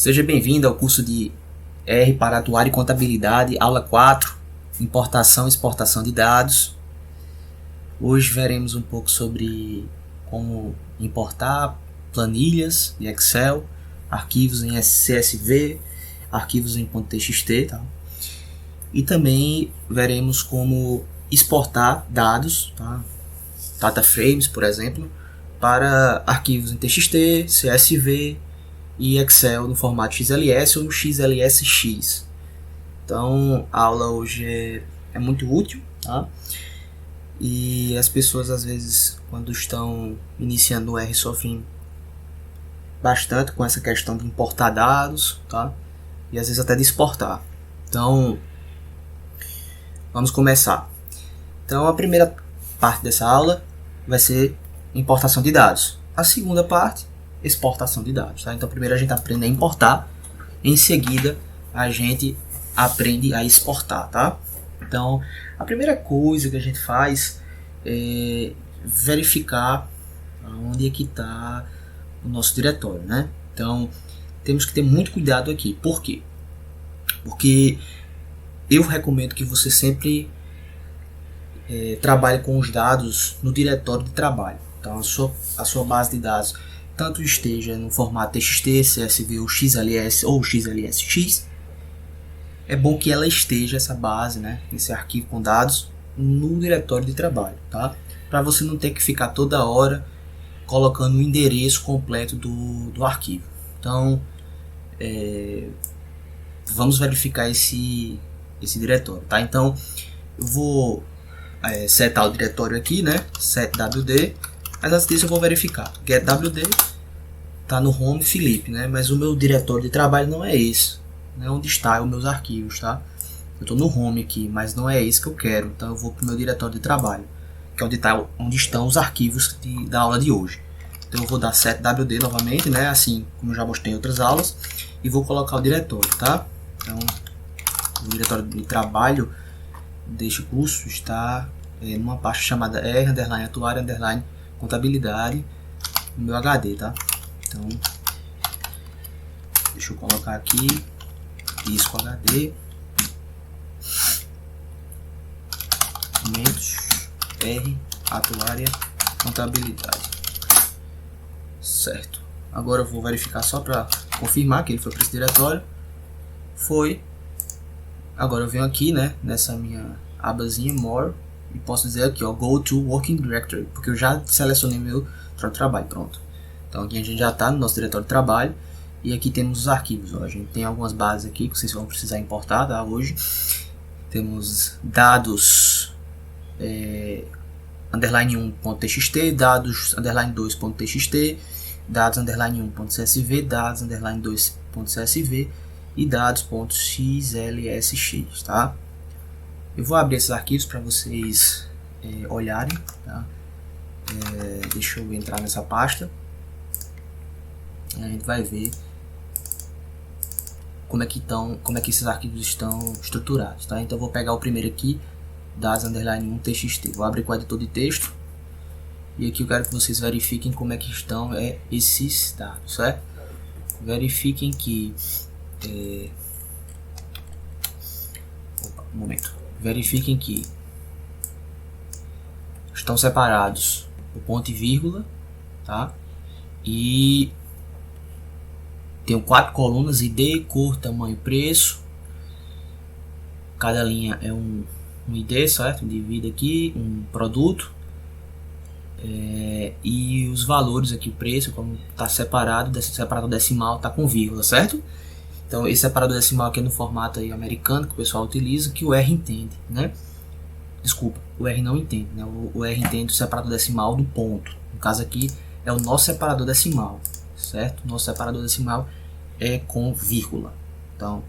Seja bem-vindo ao curso de R para Atuária e Contabilidade, aula 4, Importação e Exportação de Dados. Hoje veremos um pouco sobre como importar planilhas de Excel, arquivos em CSV, arquivos em .txt, tá? E também veremos como exportar dados, tá? Data frames, por exemplo, para arquivos em TXT, CSV e Excel no formato XLS ou XLSX. Então a aula hoje é muito útil, tá? E as pessoas às vezes, quando estão iniciando o R, sofrem bastante com essa questão de importar dados, tá? E às vezes até de exportar. Então vamos começar. Então a primeira parte dessa aula vai ser importação de dados. A segunda parte, exportação de dados, tá? Então primeiro a gente aprende a importar, em seguida a gente aprende a exportar, tá? Então a primeira coisa que a gente faz é verificar onde é que está o nosso diretório, né? Então temos que ter muito cuidado aqui. Por quê? Porque eu recomendo que você sempre trabalhe com os dados no diretório de trabalho. Então a sua base de dados tanto esteja no formato TXT, CSV ou XLS ou XLSX, é bom que ela esteja, essa base, né, esse arquivo com dados, no diretório de trabalho, tá? Para você não ter que ficar toda hora colocando o endereço completo do arquivo. Então, vamos verificar esse diretório, tá? Então, eu vou setar o diretório aqui, né? setwd. Mas antes disso eu vou verificar. getwd tá no home Felipe, né? Mas o meu diretório de trabalho não é esse, né? Onde está os meus arquivos, tá? Eu estou no home aqui, mas não é esse que eu quero. Então eu vou para o meu diretório de trabalho, que é onde estão os arquivos da aula de hoje. Então eu vou dar setwd novamente, né? Assim como eu já mostrei em outras aulas, e vou colocar o diretório, tá? Então o diretório de trabalho deste curso está numa pasta chamada R_Atuária_Contabilidade no meu HD, tá? Então, deixa eu colocar aqui, disco HD, documentos, R, Atuária, Contabilidade. Certo. Agora eu vou verificar só para confirmar que ele foi para esse diretório. Foi. Agora eu venho aqui, né, nessa minha abazinha More, e posso dizer aqui, ó, Go to Working Directory, porque eu já selecionei meu trabalho, pronto. Então aqui a gente já está no nosso diretório de trabalho, e aqui temos os arquivos, ó. A gente tem algumas bases aqui que vocês vão precisar importar, tá, hoje. Temos dados underline 1.txt, dados underline 2.txt, dados underline 1.csv, dados underline 2.csv e dados.xlsx, tá? Eu vou abrir esses arquivos para vocês olharem, tá? Deixa eu entrar nessa pasta. A gente vai ver como é que esses arquivos estão estruturados, tá? Então eu vou pegar o primeiro aqui, dados underline 1.txt. Vou abrir com o editor de texto e aqui eu quero que vocês verifiquem como é que estão esses dados, certo? Verifiquem que verifiquem que estão separados o ponto e vírgula, tá? E tenho 4 colunas: ID, cor, tamanho, preço. Cada linha é um ID, certo? Divido aqui um produto, e os valores aqui, o preço, como está separado, separador decimal está com vírgula, certo? Então esse separador decimal aqui é no formato aí americano que o pessoal utiliza, que o R entende, né? Desculpa, o R não entende, né? O R entende o separador decimal do ponto. No caso aqui é o nosso separador decimal, certo? Nosso separador decimal é com vírgula. Então,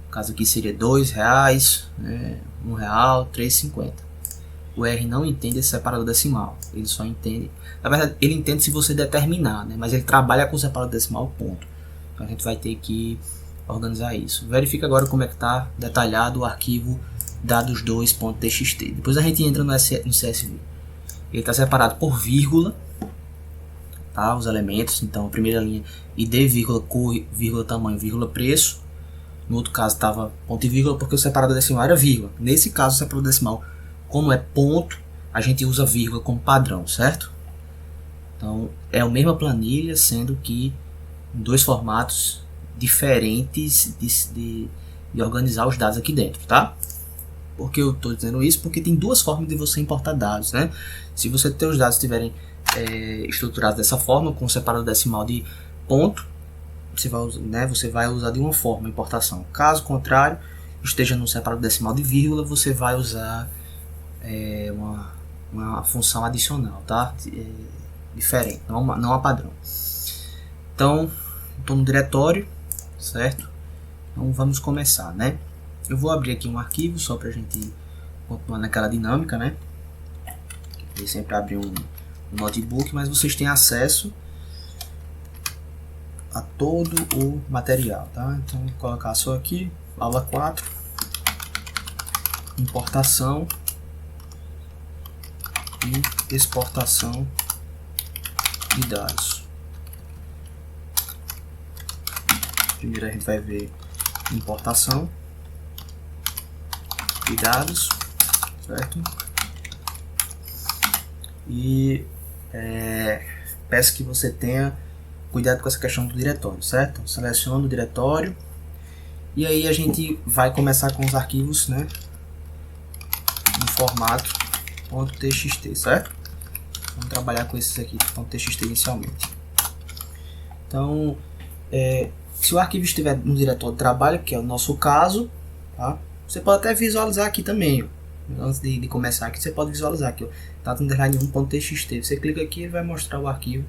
no caso aqui seria R$2, né? R$1, R$3,50. O R não entende esse separador decimal, ele só entende, na verdade ele entende se você determinar, né? Mas ele trabalha com o separador decimal ponto. Então a gente vai ter que organizar isso. Verifica agora como é que está detalhado o arquivo dados2.txt. Depois a gente entra no CSV. Ele está separado por vírgula, tá? Os elementos. Então, a primeira linha ID, vírgula, cor, vírgula, tamanho, vírgula, preço. No outro caso estava ponto e vírgula porque o separador decimal era vírgula. Nesse caso, o separador decimal, como é ponto, a gente usa vírgula como padrão, certo? Então, é a mesma planilha, sendo que em dois formatos diferentes de organizar os dados aqui dentro, tá? Por que eu estou dizendo isso? Porque tem duas formas de você importar dados, né? Se você ter os dados estiverem estruturados dessa forma, com o separador decimal de ponto, você vai usar de uma forma a importação. Caso contrário, esteja no separador decimal de vírgula, você vai usar uma função adicional, tá? Diferente, não a padrão. Então, estou no diretório, certo? Então vamos começar, né? Eu vou abrir aqui um arquivo só para a gente continuar naquela dinâmica, né? Eu sempre abri um notebook, mas vocês têm acesso a todo o material, tá? Então vou colocar só aqui, aula 4, importação e exportação de dados. Primeiro a gente vai ver importação de dados, certo? E peço que você tenha cuidado com essa questão do diretório, certo? Seleciona o diretório e aí a gente vai começar com os arquivos, né, no formato .txt, certo? Vamos trabalhar com esses aqui, .txt inicialmente. Então, se o arquivo estiver no diretório de trabalho, que é o nosso caso, tá? Você pode até visualizar aqui também, ó. Antes de começar aqui, você pode visualizar aqui, ó, data underline 1.txt. Você clica aqui e vai mostrar o arquivo,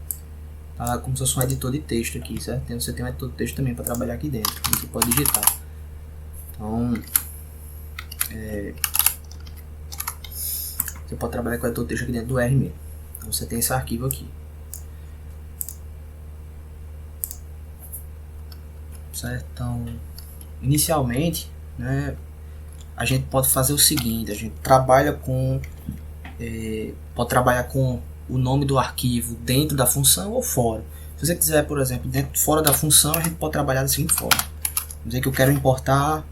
tá? Como se fosse um editor de texto aqui, certo? Então, você tem um editor de texto também para trabalhar aqui dentro, você pode digitar. Então, você pode trabalhar com o editor de texto aqui dentro do R mesmo. Então, você tem esse arquivo aqui, certo? Então, inicialmente, né, a gente pode fazer o seguinte: a gente trabalha pode trabalhar com o nome do arquivo dentro da função ou fora. Se você quiser, por exemplo, fora da função, a gente pode trabalhar da seguinte forma: vamos dizer que eu quero importar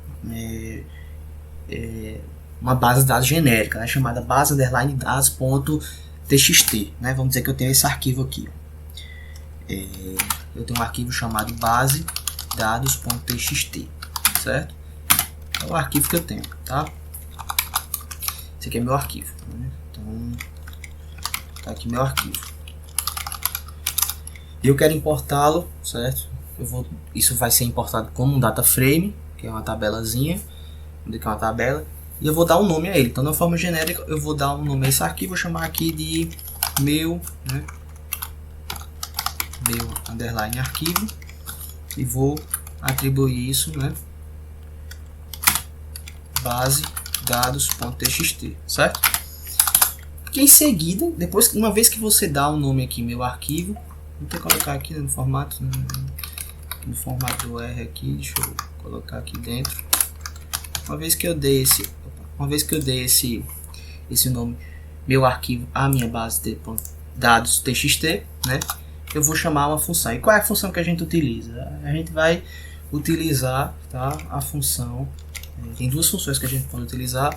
uma base de dados genérica, né, chamada base underline dados.txt, né? Vamos dizer que eu tenho esse arquivo aqui. Eu tenho um arquivo chamado base dados.txt, certo? É o arquivo que eu tenho, tá? Esse aqui é meu arquivo, né? Então, tá aqui meu arquivo. E eu quero importá-lo, certo? Isso vai ser importado como um data frame, que é uma tabelazinha, que é uma tabela, e eu vou dar um nome a ele. Então, de uma forma genérica, eu vou dar um nome a esse arquivo, vou chamar aqui de meu, né? Meu underline arquivo, e vou atribuir isso, né? Base dados.txt, certo? Porque em seguida, uma vez que você dá o nome aqui, meu arquivo, vou ter que colocar aqui no formato do R aqui, deixa eu colocar aqui dentro. Uma vez que eu dei esse nome, meu arquivo, a minha base de dados.txt, né? Eu vou chamar uma função. E qual é a função que a gente utiliza? A gente vai utilizar, tá, a função. Tem duas funções que a gente pode utilizar,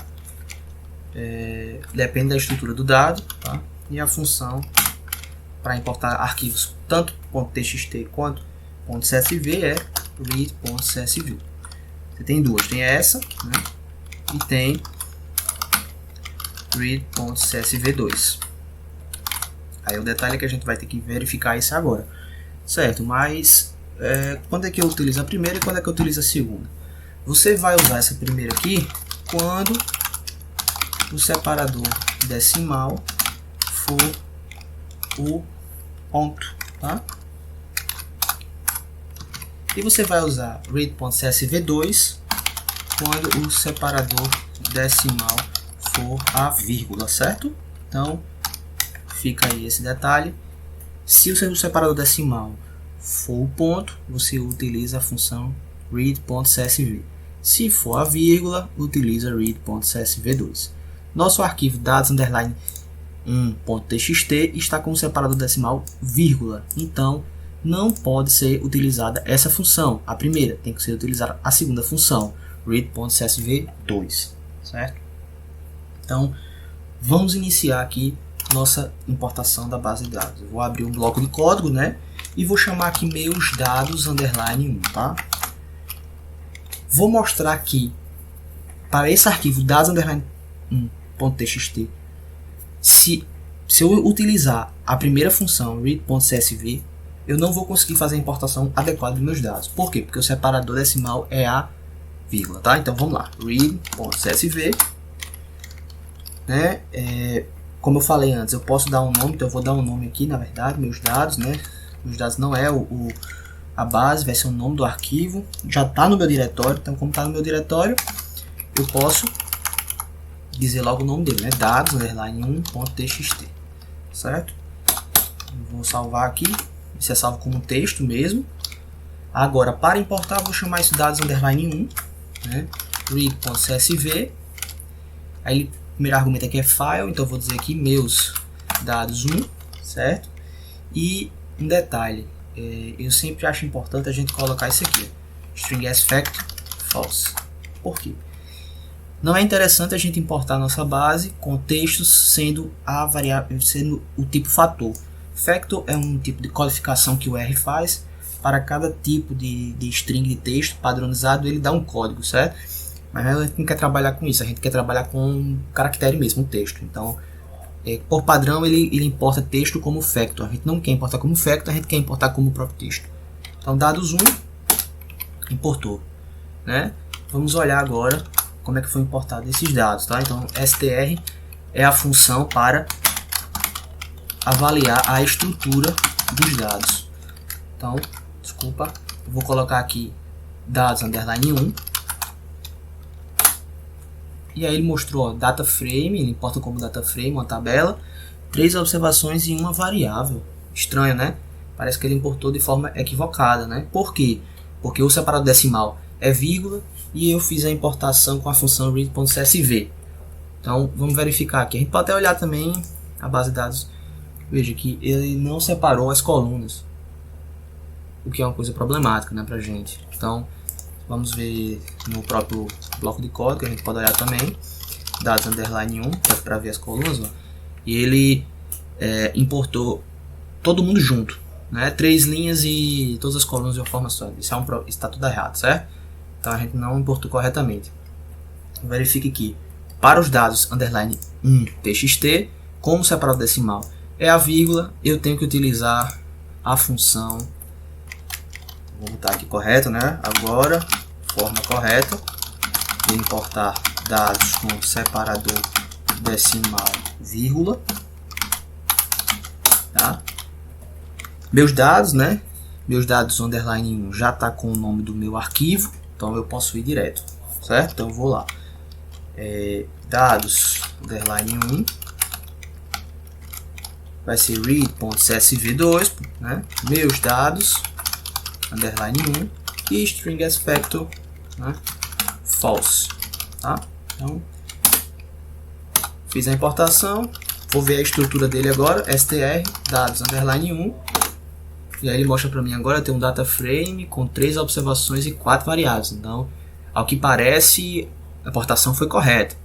depende da estrutura do dado, tá? E a função para importar arquivos tanto .txt quanto .csv é read.csv. Você tem duas, tem essa, né? E tem read.csv2. Aí o detalhe é que a gente vai ter que verificar isso agora, certo? Mas quando é que eu utilizo a primeira e quando é que eu utilizo a segunda? Você vai usar essa primeira aqui quando o separador decimal for o ponto, tá? E você vai usar read.csv2 quando o separador decimal for a vírgula, certo? Então, fica aí esse detalhe. Se o seu separador decimal for o ponto, você utiliza a função read.csv. Se for a vírgula, utiliza read.csv2. Nosso arquivo dados underline 1.txt está com o separador decimal vírgula. Então, não pode ser utilizada essa função. A primeira tem que ser utilizada a segunda função, read.csv2, certo? Então, vamos iniciar aqui nossa importação da base de dados. Eu vou abrir um bloco de código, né? E vou chamar aqui meus dados _1, tá? Vou mostrar aqui para esse arquivo dados _1.txt, se eu utilizar a primeira função read.csv, eu não vou conseguir fazer a importação adequada dos meus dados. Por quê? Porque o separador decimal é a vírgula, tá? Então vamos lá, read.csv, né? Como eu falei antes, eu posso dar um nome, então eu vou dar um nome aqui, na verdade, meus dados, né? Meus dados não é a base, vai ser o nome do arquivo, já está no meu diretório, então como está no meu diretório, eu posso dizer logo o nome dele, né? Dados _1.txt, certo? Vou salvar aqui, isso é salvo como texto mesmo. Agora, para importar, vou chamar isso dados _1, né? Read.csv. Aí, o primeiro argumento aqui é file, então eu vou dizer aqui meus dados 1, certo? E um detalhe, eu sempre acho importante a gente colocar isso aqui, string s_factor false. Por quê? Não é interessante a gente importar nossa base com textos sendo a variável, sendo o tipo fator. Factor é um tipo de codificação que o R faz. Para cada tipo de string de texto padronizado, ele dá um código, certo? Mas a gente não quer trabalhar com isso, a gente quer trabalhar com um caractere mesmo, um texto. Então, por padrão, ele importa texto como factor. A gente não quer importar como factor, a gente quer importar como próprio texto. Então, dados 1, importou, né? Vamos olhar agora como é que foi importado esses dados, tá? Então, str é a função para avaliar a estrutura dos dados. Então, desculpa, eu vou colocar aqui dados _1. E aí ele mostrou, ó, data frame, ele importa como data frame, uma tabela, 3 observações e uma variável. Estranho, né? Parece que ele importou de forma equivocada, né? Por quê? Porque o separador decimal é vírgula e eu fiz a importação com a função read.csv. Então, vamos verificar aqui. A gente pode até olhar também a base de dados. Veja que ele não separou as colunas, o que é uma coisa problemática, né, pra gente. Então, vamos ver no próprio bloco de código, a gente pode olhar também dados _1, que é para ver as colunas, ó, e ele importou todo mundo junto, né, 3 linhas e todas as colunas de uma forma só. Isso está tudo errado, certo? Então a gente não importou corretamente. Verifique aqui, para os dados _1.txt, como separador decimal é a vírgula, eu tenho que utilizar a função, vou botar aqui correto, né? Agora, forma correta de importar dados com separador decimal vírgula, tá? Meus dados, né? Meus dados _1 já está com o nome do meu arquivo, então eu posso ir direto, certo? Então eu vou lá, dados _1 vai ser read.csv2, né? Meus dados _1 e string s_factor, né? False, tá? Então, fiz a importação, vou ver a estrutura dele agora, str dados _1, e aí ele mostra para mim agora tem um data frame com 3 observações e 4 variáveis. Então, ao que parece, a importação foi correta.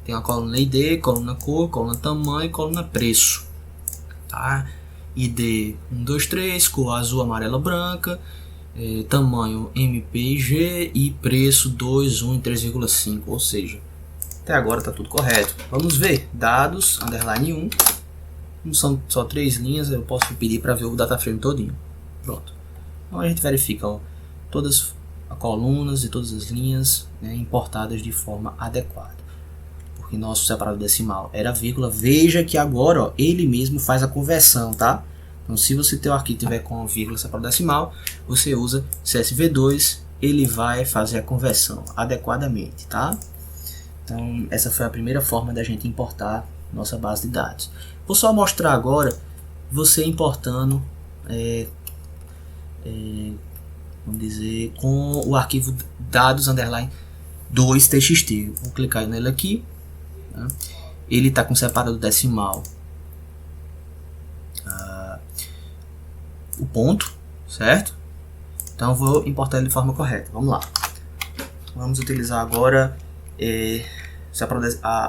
Tem uma coluna ID, coluna cor, coluna tamanho e coluna preço, tá? ID 1, 2, 3, cor azul, amarela, branca, tamanho MPG e preço 2, 1 e 3,5, ou seja, até agora está tudo correto. Vamos ver, dados _1, não são só 3 linhas, eu posso pedir para ver o data frame todinho. Pronto. Então a gente verifica, ó, todas as colunas e todas as linhas, né, importadas de forma adequada. Porque nosso separador decimal era vírgula. Veja que agora, ó, ele mesmo faz a conversão, tá? Então, se você tem o arquivo tiver com vírgula separador decimal, você usa CSV2, ele vai fazer a conversão adequadamente, tá? Então, essa foi a primeira forma da gente importar nossa base de dados. Vou só mostrar agora você importando, vamos dizer, com o arquivo dados _2.txt. Vou clicar nele aqui, tá? Ele está com separador decimal o ponto, certo? Então eu vou importar ele de forma correta. Vamos lá. Vamos utilizar agora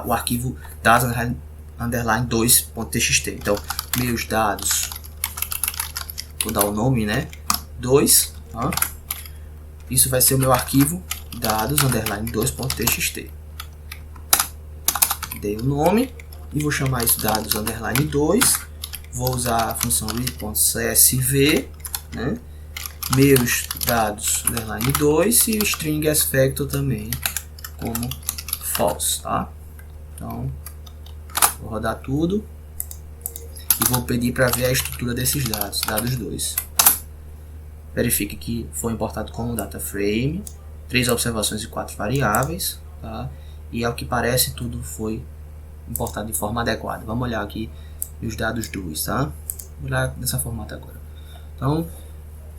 o arquivo dados underline 2.txt. Então, meus dados, vou dar o nome, né? 2. Tá? Isso vai ser o meu arquivo dados underline 2.txt. Dei o nome e vou chamar isso dados underline 2. Vou usar a função read.csv, né? Meus dados underline 2 e o string as_factor também como false, tá? Então vou rodar tudo e vou pedir para ver a estrutura desses dados, dados 2. Verifique que foi importado como data frame, 3 observações e 4 variáveis, tá? E ao que parece tudo foi importado de forma adequada. Vamos olhar aqui os dados 2, tá? Vou olhar dessa formato agora. Então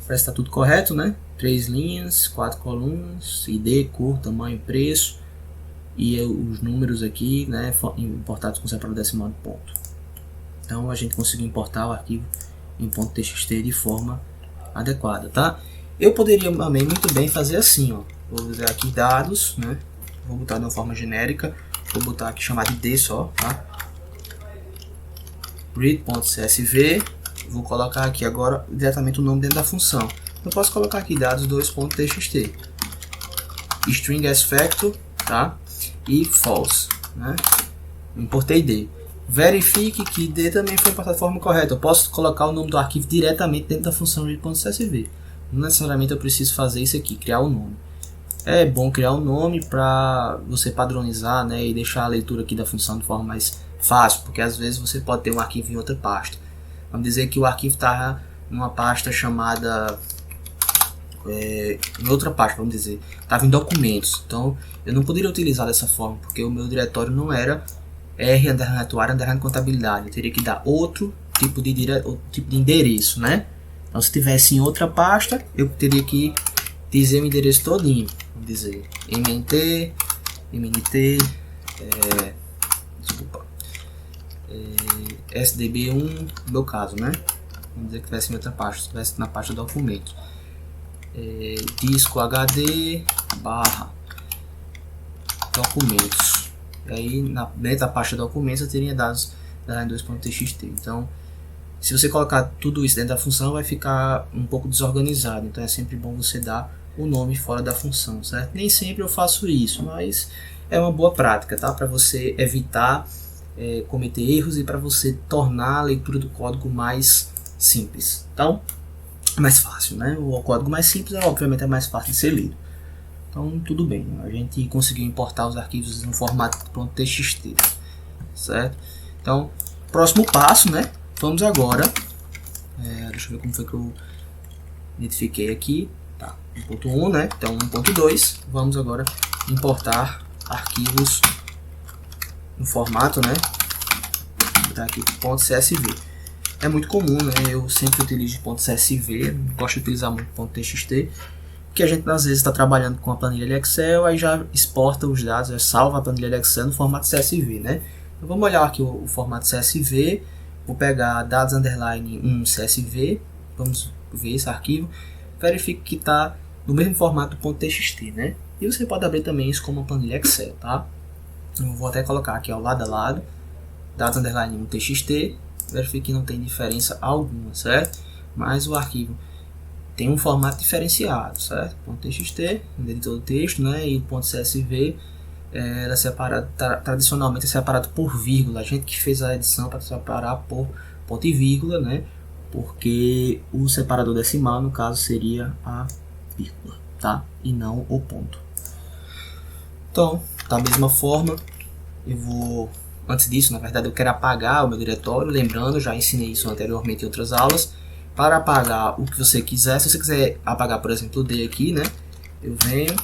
parece que está tudo correto, né? 3 linhas, 4 colunas, ID, cor, tamanho, preço e os números aqui, né, importados com separador decimal de ponto. Então a gente conseguiu importar o arquivo em .txt de forma adequada, tá? Eu poderia também muito bem fazer assim, ó. Vou usar aqui dados, né? Vou botar de uma forma genérica, vou botar aqui chamar de D só, tá? read.csv. Vou colocar aqui agora diretamente o nome dentro da função. Eu posso colocar aqui dados 2.txt, string as_factor, tá? E false, né? Importei D. Verifique que D também foi importado de forma correta. Eu posso colocar o nome do arquivo diretamente dentro da função read.csv. Não necessariamente eu preciso fazer isso aqui, criar o nome. É bom criar um nome para você padronizar, né, e deixar a leitura aqui da função de forma mais fácil, porque às vezes você pode ter um arquivo em outra pasta. Vamos dizer que o arquivo está numa pasta chamada em outra pasta, vamos dizer, estava em documentos. Então eu não poderia utilizar dessa forma, porque o meu diretório não era r_atuário_contabilidade. Eu teria que dar outro tipo de endereço, né? Então se tivesse em outra pasta, eu teria que dizer o endereço todinho. Vamos dizer mnt sdb1, no meu caso, né? Vamos dizer que tivesse em outra pasta, se tivesse na pasta documentos, disco HD barra documentos, e aí dentro da pasta documentos eu teria dados da 2.txt. Então se você colocar tudo isso dentro da função vai ficar um pouco desorganizado, então é sempre bom você dar o nome fora da função, certo? Nem sempre eu faço isso, mas é uma boa prática, tá? Para você evitar cometer erros e para você tornar a leitura do código mais simples. Então, mais fácil, né? O código mais simples obviamente é mais fácil de ser lido. Então, tudo bem, a gente conseguiu importar os arquivos no formato .txt, certo? Então, próximo passo, né? Vamos agora, deixa eu ver como foi que eu identifiquei aqui, tá? 1.1, né? Então 1.2, vamos agora importar arquivos no formato, né? Vou botar aqui .csv. É muito comum, né? Eu sempre utilizo .csv, não gosto de utilizar muito .txt, porque a gente às vezes está trabalhando com a planilha de Excel, aí já exporta os dados, já salva a planilha de Excel no formato CSV, né? Então vamos olhar aqui o formato CSV, vou pegar dados underline 1 CSV, vamos ver esse arquivo, verifique que está no mesmo formato do .txt, né? E você pode abrir também isso como uma planilha Excel, tá? Eu vou até colocar aqui ao lado a lado, dados underline 1 txt, verifique que não tem diferença alguma, certo? Mas o arquivo tem um formato diferenciado, certo? .txt, no editor do texto, né? E o .csv, ela é separada, tradicionalmente é separado por vírgula. A gente que fez a edição para separar por ponto e vírgula, né? Porque o separador decimal, no caso, seria a vírgula, tá? E não o ponto. Então, da mesma forma, eu vou... Antes disso, na verdade, eu quero apagar o meu diretório. Lembrando, já ensinei isso anteriormente em outras aulas. Para apagar o que você quiser, se você quiser apagar, por exemplo, o D aqui, né? Eu venho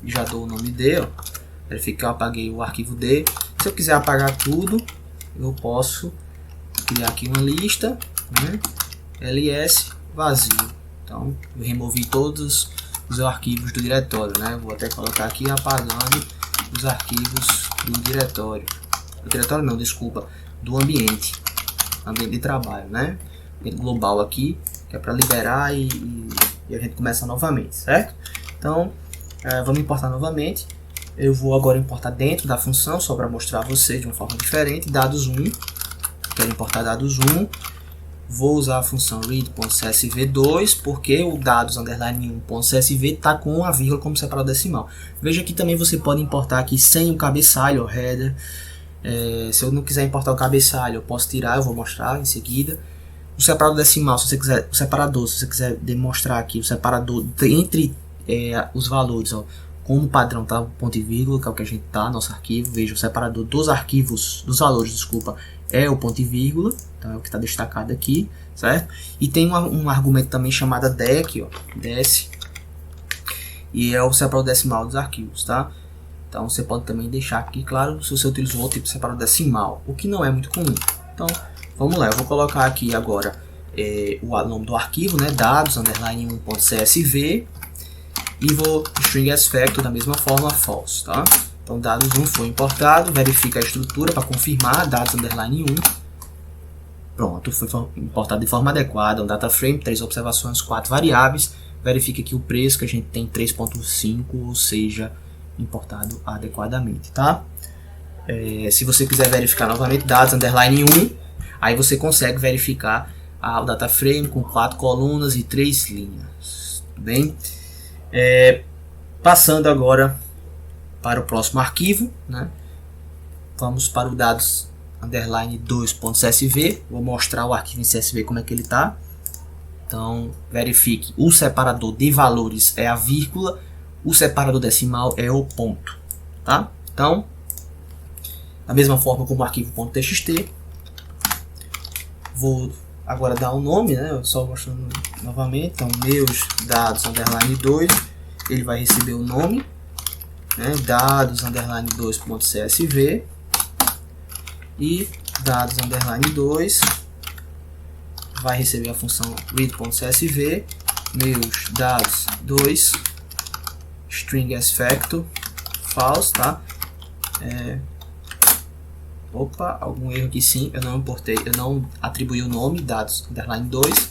e já dou o nome D, ó. Verifique que eu apaguei o arquivo D. Se eu quiser apagar tudo, eu posso criar aqui uma lista, né? ls vazio. Então, eu removi todos os arquivos do diretório, né? Vou até colocar aqui apagando os arquivos do diretório. Do diretório não, desculpa, do ambiente de trabalho, né? Global aqui, que é para liberar e a gente começa novamente, certo? Então, vamos importar novamente. Eu vou agora importar dentro da função, só para mostrar a vocês de uma forma diferente, dados 1. Quero importar dados 1. Vou usar a função read.csv2, porque o dados _1.csv está com a vírgula como separado decimal. Veja que também você pode importar aqui sem o cabeçalho, o header. Se eu não quiser importar o cabeçalho, eu posso tirar, eu vou mostrar em seguida. O separado decimal, se você quiser, o separador, se você quiser demonstrar aqui o separador entre os valores, ó, como padrão tá o ponto e vírgula, que é o que a gente tá, nosso arquivo. Veja, o separador dos arquivos, dos valores, desculpa, é o ponto e vírgula, então é o que está destacado aqui, certo? E tem um argumento também chamado dec, ó, desc, e é o separador decimal dos arquivos, tá? Então você pode também deixar aqui, claro, se você utilizou outro tipo de separador decimal, o que não é muito comum. Então, vamos lá, eu vou colocar aqui agora o nome do arquivo, né, dados _1.csv, e vou string as factor da mesma forma, false, tá? Então, dados 1 foi importado, verifica a estrutura para confirmar, dados _1. Pronto, foi importado de forma adequada, um data frame, 3 observações, 4 variáveis. Verifica que o preço que a gente tem 3.5, ou seja, importado adequadamente, tá? Se você quiser verificar novamente, dados _1, aí você consegue verificar o data frame com 4 colunas e 3 linhas, tudo bem? Passando agora para o próximo arquivo, né? Vamos para o dados _2.csv. Vou mostrar o arquivo em CSV como é que ele está. Então, verifique, o separador de valores é a vírgula, o separador decimal é o ponto, tá? Então, da mesma forma como o arquivo .txt, vou agora dar um nome, né? Só mostrando novamente. Então, meus dados _2, ele vai receber o nome, né? Dados _2.csv, e dados _2 vai receber a função read.csv, meus dados 2, string as factor, false, tá? Opa, algum erro aqui sim, eu não atribuí o nome, dados _2,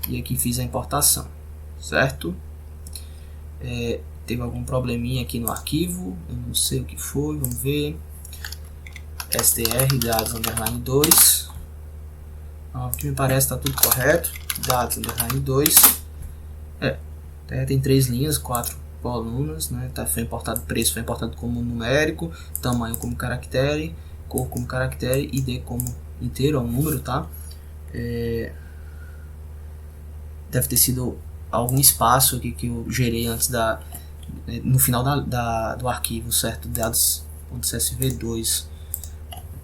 e aqui fiz a importação, certo? Teve algum probleminha aqui no arquivo, eu não sei o que foi, vamos ver. str dados _2, o que me parece está tudo correto. Dados _2, tem 3 linhas, 4 colunas, né? Foi importado preço, foi importado como numérico, tamanho como caractere, cor como caractere, id como inteiro, é um número, tá? Deve ter sido algum espaço aqui que eu gerei antes no final do arquivo, certo? Dados.csv2.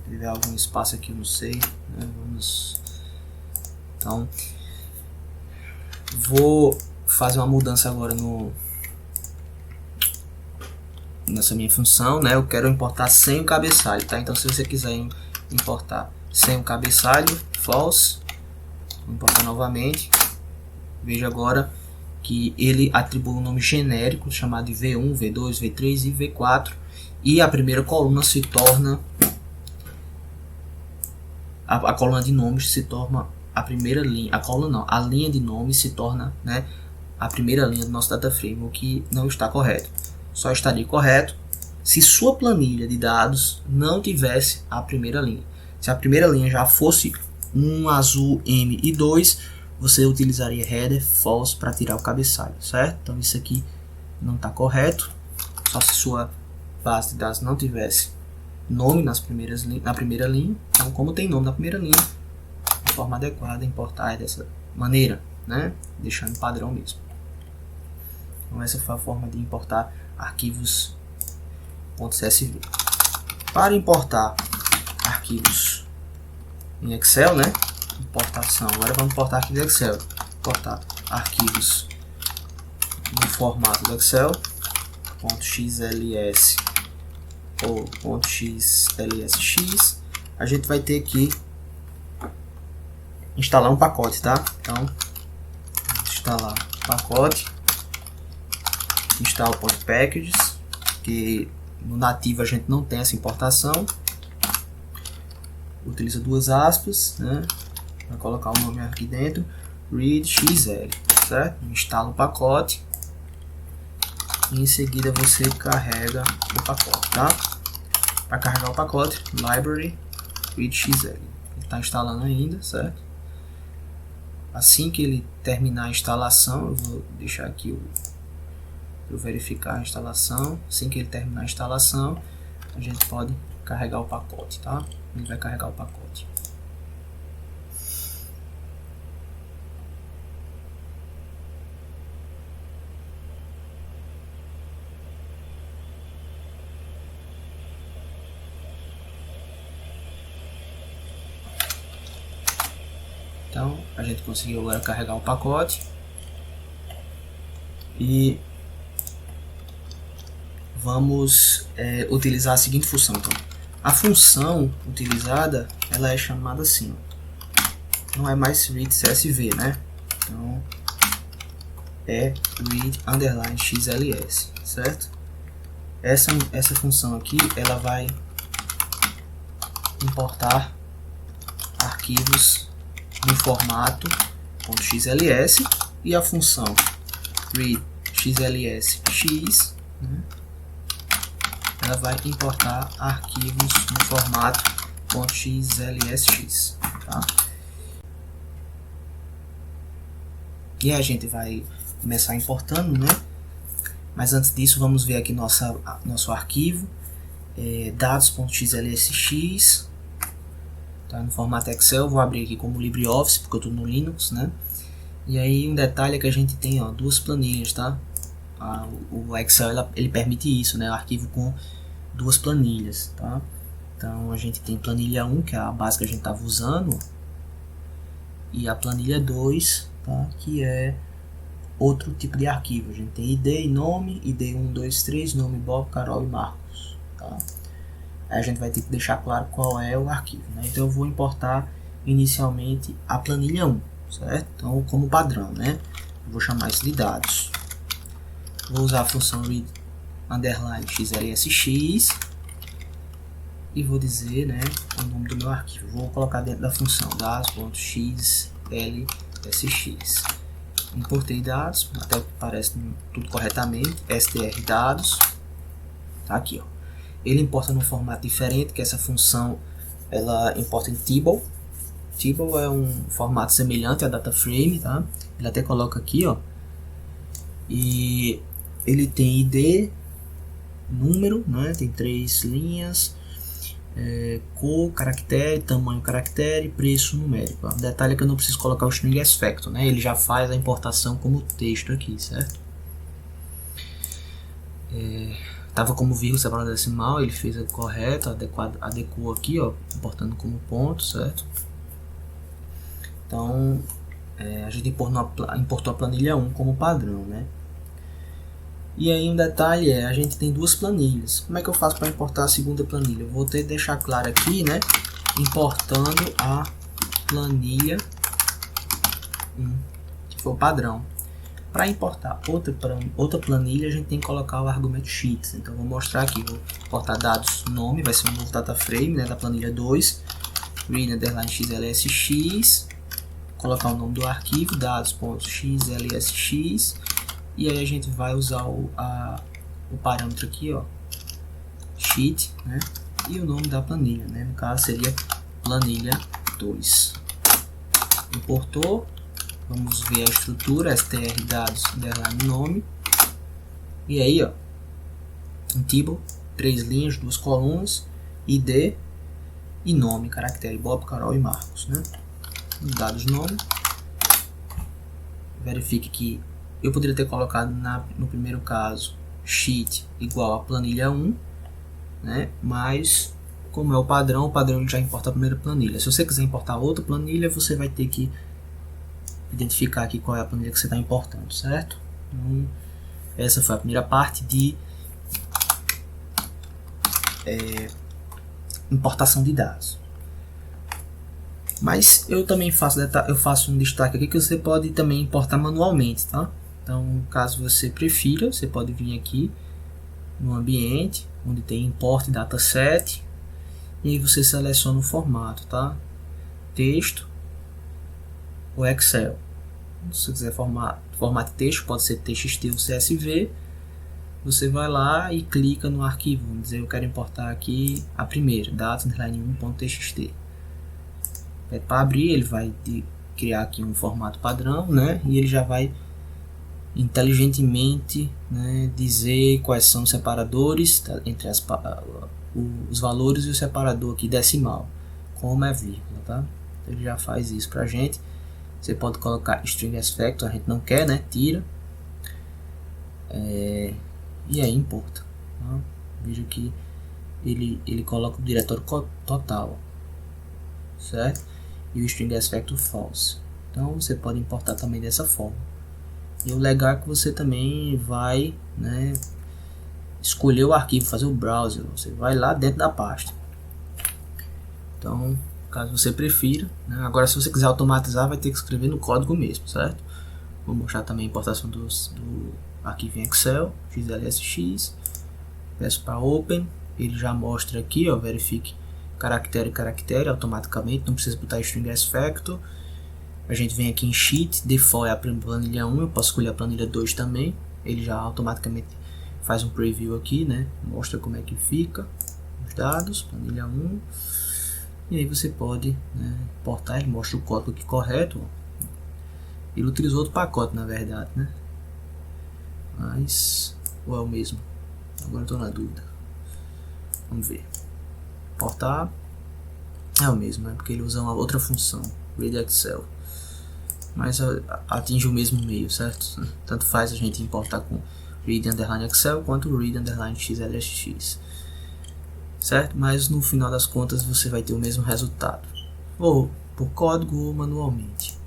Teve algum espaço aqui, eu não sei, né? Então, vou fazer uma mudança agora nessa minha função, né? Eu quero importar sem o cabeçalho, tá? Então, se você quiser importar sem o cabeçalho, false, vou importar novamente. Veja agora que ele atribui um nome genérico chamado de V1, V2, V3 e V4, e a primeira coluna se torna a coluna de nomes se torna a primeira linha, a linha de nomes se torna, né, a primeira linha do nosso data frame, o que não está correto. Só estaria correto se sua planilha de dados não tivesse a primeira linha. Se a primeira linha já fosse um azul M e 2, você utilizaria header false para tirar o cabeçalho, certo? Então isso aqui não está correto. Só se sua base de dados não tivesse nome na primeira linha. Então, como tem nome na primeira linha, de forma adequada, importar dessa maneira, né? Deixando padrão mesmo. Então, essa foi a forma de importar arquivos .csv. Para importar arquivos em Excel, né? Importação. Agora vamos importar aqui do Excel. Importar arquivos no formato do Excel, .xls ou .xlsx. A gente vai ter que instalar um pacote, tá? Então, instalar pacote, install point packages, que no nativo a gente não tem essa importação. Utiliza duas aspas, né? Vai colocar o nome aqui dentro. read xl, certo? Instala o pacote e em seguida você carrega o pacote, tá? Para carregar o pacote, library read xl. Ele está instalando ainda, certo? Assim que ele terminar a instalação, eu vou deixar aqui para verificar a instalação. Assim que ele terminar a instalação, a gente pode carregar o pacote, tá? Ele vai carregar o pacote. Então, a gente conseguiu agora carregar o pacote. E vamos utilizar a seguinte função. Então, a função utilizada, ela é chamada assim. Não é mais read CSV, né? Então, é read underline xls, certo? Essa função aqui, ela vai importar arquivos no formato .xls e a função read xls x, né, ela vai importar arquivos no formato .xlsx, tá? E a gente vai começar importando, né? Mas antes disso, vamos ver aqui nosso arquivo dados.xlsx, tá? No formato Excel. Vou abrir aqui como LibreOffice porque eu estou no Linux, né? E aí um detalhe é que a gente tem, ó, duas planilhas, tá? O Excel ele permite isso, né? O arquivo com duas planilhas, tá? Então a gente tem planilha 1, que é a base que a gente estava usando, e a planilha 2, tá? Que é outro tipo de arquivo. A gente tem ID e nome, ID 1, 2, 3, nome Bob, Carol e Marcos, tá? Aí a gente vai ter que deixar claro qual é o arquivo, né? Então eu vou importar inicialmente a planilha 1, certo? Então, como padrão, né? Eu vou chamar isso de dados. Vou usar a função read underline xlsx e vou dizer, né, o nome do meu arquivo. Vou colocar dentro da função dados.xlsx. Importei dados, até que parece tudo corretamente. str dados, tá aqui, ó. Ele importa num formato diferente, que essa função ela importa em table. Table é um formato semelhante a data frame, tá? Ele até coloca aqui, ó. E ele tem ID, número, né? Tem 3 linhas, cor, caractere, tamanho, caractere, preço numérico. O detalhe é que eu não preciso colocar o string as factor, né? Ele já faz a importação como texto aqui, certo? Tava como vírgula separado decimal, ele fez a correta, adequou aqui, ó, importando como ponto, certo? Então, a gente importou a planilha 1 como padrão, né? E aí um detalhe a gente tem duas planilhas. Como é que eu faço para importar a segunda planilha? Eu vou ter que deixar claro aqui, né? Importando a planilha 1, que foi o padrão. Para importar outra planilha, a gente tem que colocar o argumento sheets. Então, vou mostrar aqui. Vou importar dados nome, vai ser um novo data frame, né, da planilha 2. Read underline xlsx. Colocar o nome do arquivo, dados.xlsx. E aí a gente vai usar o parâmetro aqui, ó, sheet, né, e o nome da planilha, né, no caso seria planilha 2. Importou. Vamos ver a estrutura, str dados underline nome. E aí, ó, um table, 3 linhas, 2 colunas, id e nome, caractere Bob, Carol e Marcos, né? Dados nome. Verifique que eu poderia ter colocado no primeiro caso sheet igual a planilha 1, né? Mas como é o padrão ele já importa a primeira planilha. Se você quiser importar outra planilha, você vai ter que identificar aqui qual é a planilha que você está importando, certo? Então, essa foi a primeira parte de importação de dados. Mas eu também faço um destaque aqui que você pode também importar manualmente, tá? Então, caso você prefira, você pode vir aqui no ambiente, onde tem import dataset, e aí você seleciona o formato, tá? Texto ou Excel. Se você quiser formato texto, pode ser TXT ou CSV. Você vai lá e clica no arquivo. Vamos dizer, eu quero importar aqui a primeira, dados_1.txt. Pede para abrir, ele vai criar aqui um formato padrão, né? E ele já vai inteligentemente, né, dizer quais são os separadores, tá, entre os valores e o separador aqui decimal, como é vírgula, tá? Ele já faz isso pra gente. Você pode colocar string as factor, a gente não quer, né? Tira. E aí importa. Tá? Veja que ele coloca o diretório total, certo? E o string as factor false. Então você pode importar também dessa forma. E o legal é que você também vai, né, escolher o arquivo, fazer o browser. Você vai lá dentro da pasta. Então, caso você prefira, né? Agora se você quiser automatizar, vai ter que escrever no código mesmo, certo? Vou mostrar também a importação do arquivo em Excel, xlsx. Peço para Open, ele já mostra aqui, ó, verifique caractere automaticamente, não precisa botar string as factor. A gente vem aqui em Sheet, Default é a planilha 1, eu posso escolher a planilha 2 também. Ele já automaticamente faz um preview aqui, né? Mostra como é que fica os dados, planilha 1. E aí você pode, né, importar, ele mostra o código aqui correto. Ó. Ele utilizou outro pacote, na verdade, né? Mas, ou é o mesmo? Agora estou na dúvida. Vamos ver. Importar é o mesmo, né? Porque ele usa uma outra função, read Excel. Mas atinge o mesmo meio, certo? Tanto faz a gente importar com read_excel quanto read_xlsx, certo? Mas no final das contas você vai ter o mesmo resultado, ou por código ou manualmente,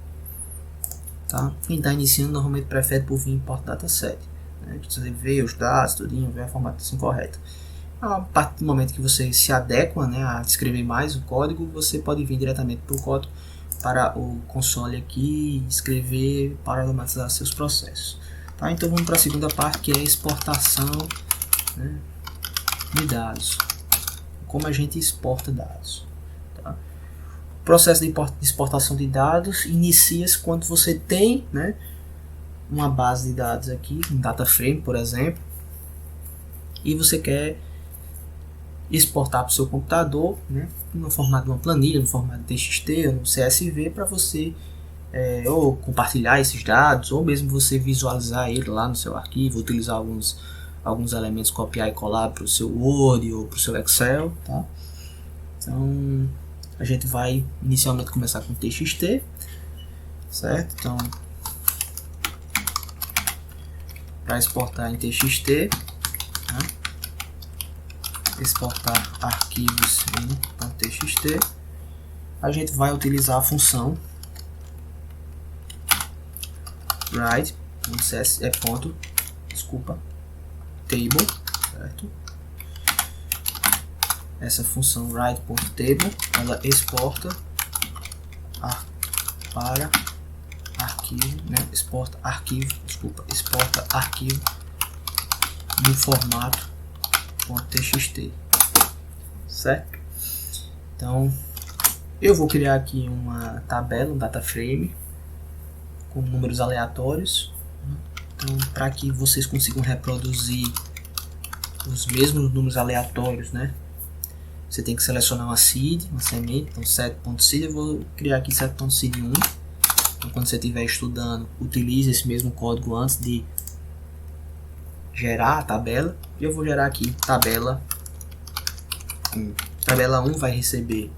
tá? Quem está iniciando normalmente prefere por vir importar dataset, né? Você vê os dados, tudinho, vê a formatação correta. A partir do momento que você se adequa, né, a escrever mais o código, você pode vir diretamente para o código, para o console aqui, escrever para automatizar seus processos. Tá? Então vamos para a segunda parte, que é a exportação, né, de dados. Como a gente exporta dados. Tá? O processo de exportação de dados inicia-se quando você tem, né, uma base de dados aqui, um data frame, por exemplo, e você quer exportar para o seu computador, né, no formato de uma planilha, no formato de TXT ou no CSV, para você ou compartilhar esses dados, ou mesmo você visualizar ele lá no seu arquivo, utilizar alguns elementos, copiar e colar para o seu Word ou para o seu Excel, tá? Então a gente vai inicialmente começar com TXT, certo? Então, para exportar em TXT, né? Exportar arquivos em .txt, a gente vai utilizar a função write table, certo? Essa função write.table, ela exporta para arquivo, né? Exporta arquivo no formato .txt, certo? Então eu vou criar aqui uma tabela, um data frame com números aleatórios. Então, para que vocês consigam reproduzir os mesmos números aleatórios, né, você tem que selecionar uma seed, uma semente. Então set.seed, eu vou criar aqui set.seed1. Então, quando você estiver estudando, utilize esse mesmo código antes de gerar a tabela. E eu vou gerar aqui tabela 1. Tabela 1 vai receber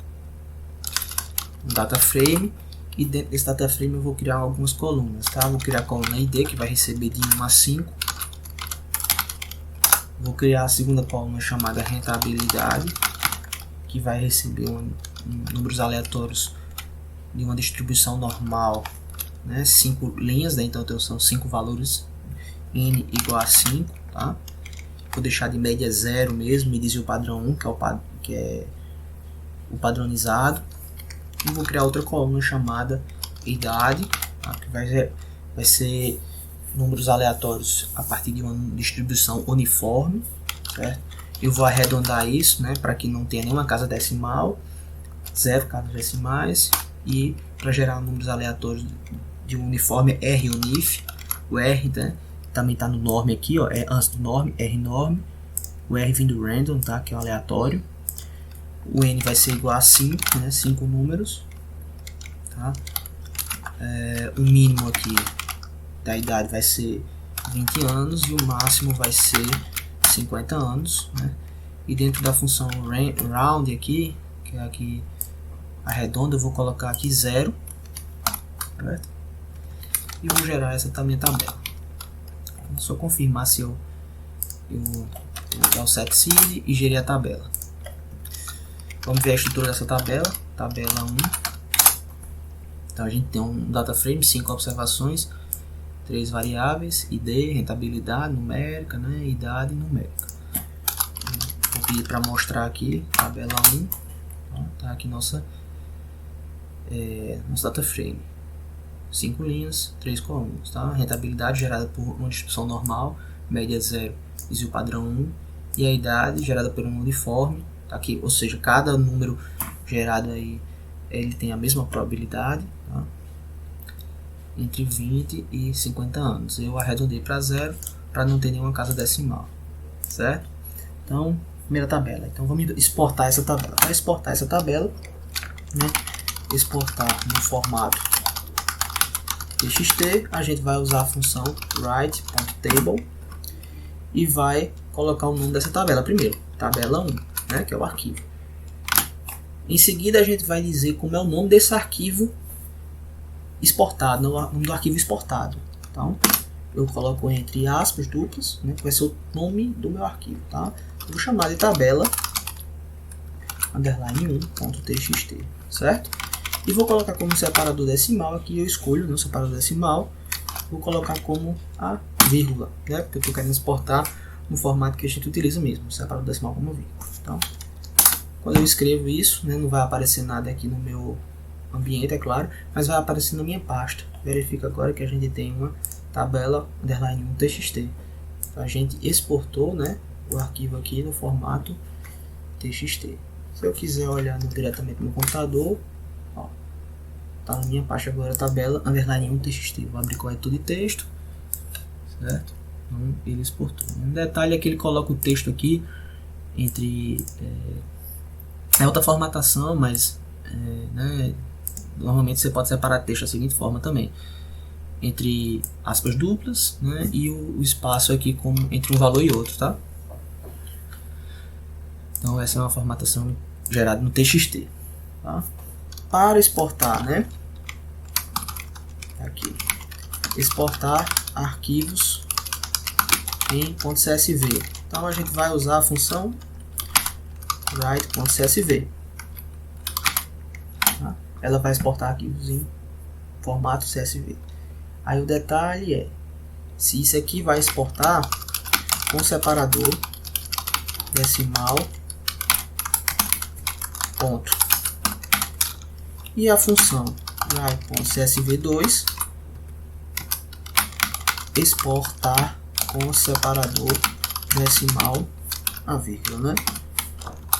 um data frame, e dentro desse data frame eu vou criar algumas colunas, tá? Vou criar a coluna ID, que vai receber de 1 a 5. Vou criar a segunda coluna chamada rentabilidade, que vai receber números aleatórios de uma distribuição normal, né? 5 linhas, né? Então são 5 valores, n igual a 5, tá? Vou deixar de média 0 mesmo, e dizer o padrão 1, que é o padronizado. E vou criar outra coluna chamada idade, tá? Que vai ser números aleatórios a partir de uma distribuição uniforme, certo? Eu vou arredondar isso, né, para que não tenha nenhuma casa decimal, 0 casas decimais, e para gerar números aleatórios de um uniforme é RUnif. O R, né, também está no norm aqui, ó, é antes do norm, RNorm. O R vem do random, tá, que é um aleatório. O N vai ser igual a 5, né, 5 números. Tá? O mínimo aqui da idade vai ser 20 anos e o máximo vai ser 50 anos, né? E dentro da função round aqui, que é aqui arredonda, eu vou colocar aqui 0, certo? E vou gerar essa também tabela. É só confirmar se eu vou dar o set seed e gerei a tabela. Vamos ver a estrutura dessa tabela. Tabela 1. Então a gente tem um data frame, 5 observações, 3 variáveis, ID, rentabilidade numérica, né, idade numérica. Vou pedir para mostrar aqui, tabela 1, tá aqui nosso data frame. 5 linhas, 3 colunas, tá? Rentabilidade gerada por uma distribuição normal, média 0, desvio padrão 1, e a idade gerada por um uniforme, tá aqui, ou seja, cada número gerado aí ele tem a mesma probabilidade, tá? Entre 20 e 50 anos. Eu arredondei para 0 para não ter nenhuma casa decimal, certo? Então, primeira tabela. Então vamos exportar essa tabela. Para exportar essa tabela, né, exportar no formato txt, a gente vai usar a função write.table e vai colocar o nome dessa tabela primeiro, tabela 1, né, que é o arquivo. Em seguida a gente vai dizer como é o nome desse arquivo exportado, o nome do arquivo exportado. Então eu coloco entre aspas duplas, né, que vai ser o nome do meu arquivo, tá? Eu vou chamar de tabela underline 1.txt, certo? E vou colocar como separador decimal aqui, eu escolho no separador decimal, vou colocar como a vírgula, né? Porque eu estou querendo exportar no formato que a gente utiliza mesmo, separador decimal como vírgula. Então, quando eu escrevo isso, né, não vai aparecer nada aqui no meu ambiente, é claro, mas vai aparecer na minha pasta. Verifica agora que a gente tem uma tabela underline 1.txt. Então, a gente exportou, né, o arquivo aqui no formato txt. Se eu quiser olhar diretamente no computador, ó, tá na minha pasta agora a tabela underline 1.txt. Vou abrir corretor de texto, certo? Então, ele exportou. Um detalhe é que ele coloca o texto aqui entre outra formatação, mas né, normalmente você pode separar texto da seguinte forma também, entre aspas duplas, né, e o espaço aqui entre um valor e outro, tá? Então essa é uma formatação gerada no txt, tá? Para exportar, né, aqui, exportar arquivos em .csv. Então a gente vai usar a função write.csv. Tá? Ela vai exportar arquivos em formato CSV. Aí o detalhe é, se isso aqui vai exportar com separador decimal ponto. E a função write.csv2 exportar com separador decimal a vírgula, né?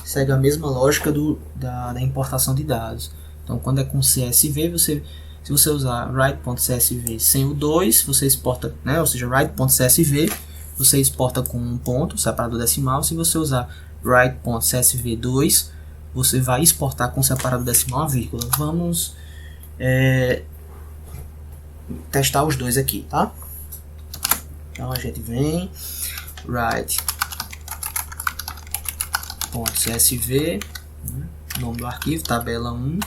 Segue a mesma lógica da importação de dados. Então, quando é com CSV, se você usar write.csv sem o 2, você exporta, né? Ou seja, write.csv, você exporta com um ponto, separador decimal. Se você usar write.csv2, você vai exportar com separador decimal a vírgula. Vamos testar os dois aqui, tá? Então, a gente vem write.csv, nome do arquivo, tabela 1,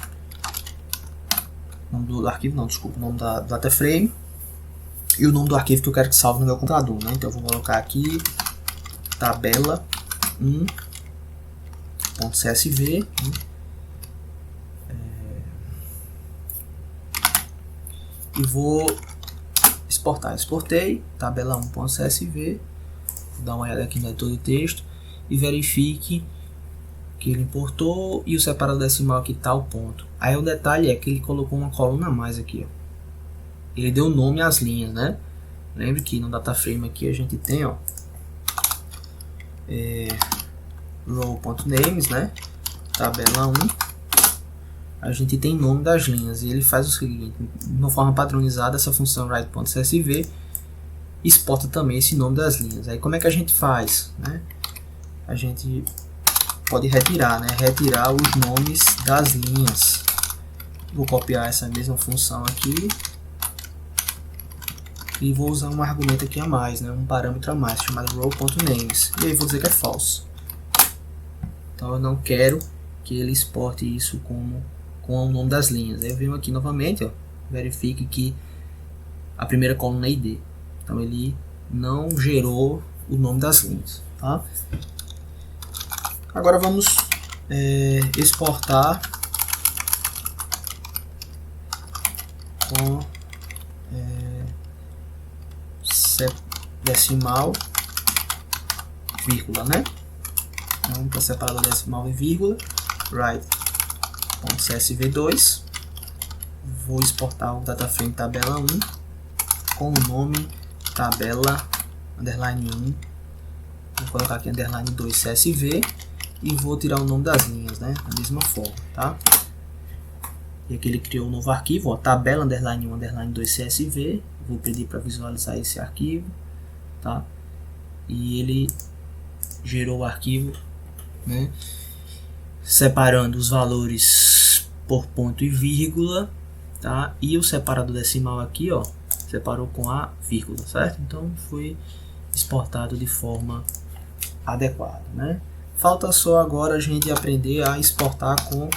nome do arquivo, não, desculpa, nome da data frame, e o nome do arquivo que eu quero que salve no meu computador, né? Então eu vou colocar aqui tabela 1.csv, e vou exportar. Exportei, tabela 1.csv, vou dar uma olhada aqui no editor de texto e verifique que ele importou e o separador decimal aqui está o ponto. Aí o detalhe é que ele colocou uma coluna a mais aqui, ó. Ele deu nome às linhas, né? Lembre que no data frame aqui a gente tem, ó, row.names, né? Tabela 1, a gente tem nome das linhas, e ele faz o seguinte: de uma forma padronizada, essa função write.csv exporta também esse nome das linhas. Aí como é que a gente faz, né? A gente pode retirar, né? Retirar os nomes das linhas. Vou copiar essa mesma função aqui e vou usar um argumento aqui a mais, né? Um parâmetro a mais chamado row.names, e aí vou dizer que é false. Então eu não quero que ele exporte isso com o nome das linhas. Aí eu venho aqui novamente, ó, verifique que a primeira coluna é ID. Então ele não gerou o nome das linhas, tá? Agora vamos exportar com decimal, vírgula, né? Então, para separar o decimal e vírgula, write.csv2, vou exportar o dataframe tabela 1 com o nome tabela underline 1, vou colocar aqui underline 2 CSV e vou tirar o nome das linhas, né? Da mesma forma, tá? E aqui ele criou um novo arquivo, ó, tabela underline 1 underline 2 CSV, vou pedir para visualizar esse arquivo, tá? E ele gerou o arquivo, né? Separando os valores por ponto e vírgula, tá? E o separador decimal aqui, ó, separou com a vírgula, certo? Então foi exportado de forma adequada, né? Falta só agora a gente aprender a exportar com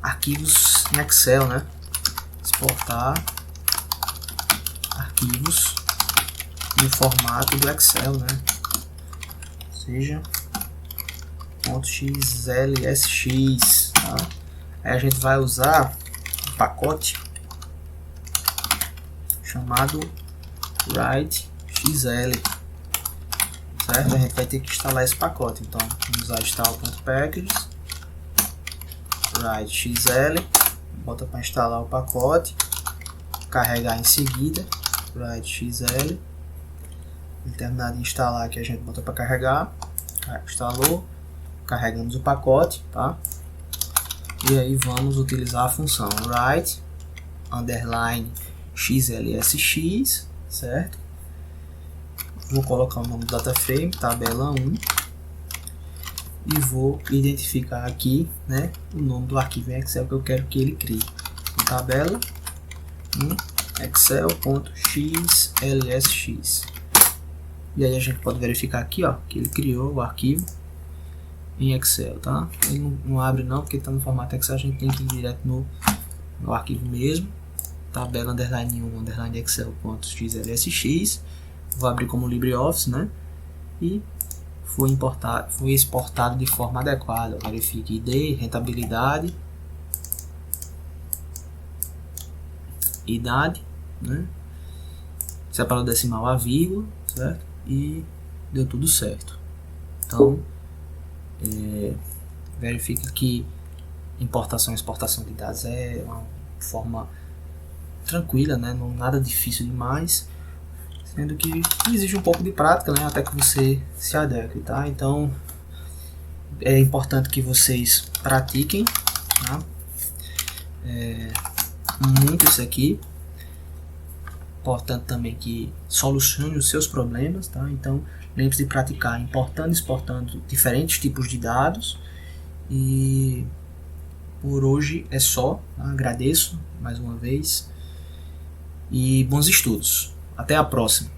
arquivos em Excel, né? Exportar arquivos no formato do Excel, né? Ou seja, .xlsx, tá? Aí a gente vai usar um pacote chamado write.xl, certo? A gente vai ter que instalar esse pacote, então vamos usar install.packages write.xl, bota para instalar o pacote, carregar em seguida write.xl. Terminar de instalar aqui, a gente bota para carregar, instalou, carregamos o pacote, tá? E aí vamos utilizar a função write underline xlsx, certo? Vou colocar o nome do dataframe, tabela 1, e vou identificar aqui, né, o nome do arquivo em Excel que eu quero que ele crie. Tabela 1 excel.xlsx. E aí a gente pode verificar aqui, ó, que ele criou o arquivo em Excel, tá? Ele não abre não, porque está no formato Excel, a gente tem que ir direto no arquivo mesmo. Tabela underline 1 underline excel.xlsx. Vou abrir como LibreOffice, né? E foi exportado de forma adequada. Verifique ID, rentabilidade, idade, né? Separou decimal a vírgula, certo? E deu tudo certo. Então, verifique que importação e exportação de dados é uma forma tranquila, né? Não nada difícil demais, sendo que exige um pouco de prática, né? Até que você se adeque, tá? Então é importante que vocês pratiquem, tá? Muito isso aqui. Importante também que solucione os seus problemas, tá? Então lembre-se de praticar importando e exportando diferentes tipos de dados. E por hoje é só, tá? Agradeço mais uma vez e bons estudos. Até a próxima.